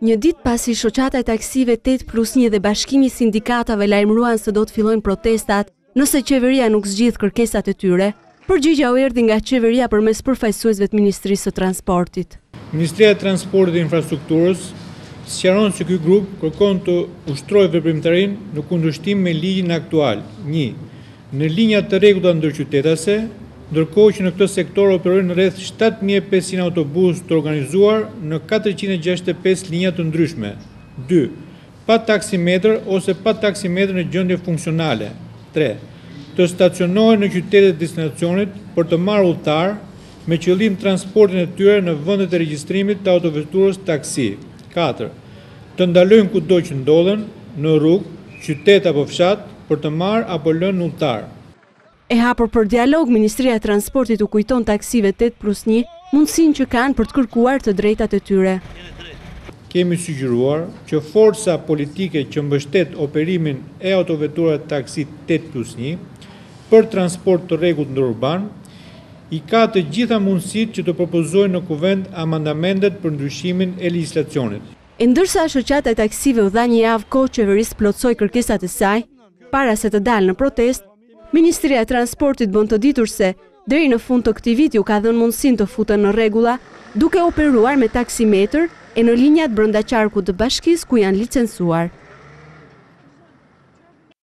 Një ditë pasi shoqata e taksive 8+1 dhe bashkimi i sindikatave lajmëruan se do të fillojnë protestat nëse qeveria nuk zgjidh kërkesat e tyre, përgjigja u erdhi nga qeveria përmes përfaqësuesve të Ministrisë së Transportit. Ministria e Transportit dhe Infrastrukturës sqaron se ky grup kërkon të ushtrojë veprimtarinë në kundërshtim me ligjin aktual. 1. Në linja të rregullta ndërqytetase, ndërkohë që në këtë sektor operojnë rreth 7.500 autobusë të organizuar në 465 linja të ndryshme. 2. Pa taksimetër ose pa taksimetër në gjendje funksionale. 3. Të stacionohen në qytetet e destinacionit për të marrë udhëtar me qëllim transportin e tyre në vendet e regjistrimit të autoveturës taksi. 4. Të ndalojnë kudo që ndodhen në rrugë, qytet apo fshat për të marrë apo lënë udhëtar. E hapur për dialog, Ministria e Transportit u kujton taksive 8+1 mundësinë që kanë për të kërkuar të drejtat e tyre. Kemi sugjeruar që forca politike që mbështet operimin e autoveturave taksi 8+1 për transport të rregullt ndërurban i ka të gjitha mundësitë që të propozojnë në kuvend amandamentet për ndryshimin e legjislacionit. E ndërsa shoqata e taksive u dha një javë kohë qeverisë plotsoj kërkesat e saj, para se të dalë në protest, Ministria e Transportit bën të ditur se deri në fund të këtij viti u ka dhënë mundësinë të futen në rregulla duke operuar me taksimetër e në linjat brenda qarkut të bashkisë ku janë licencuar.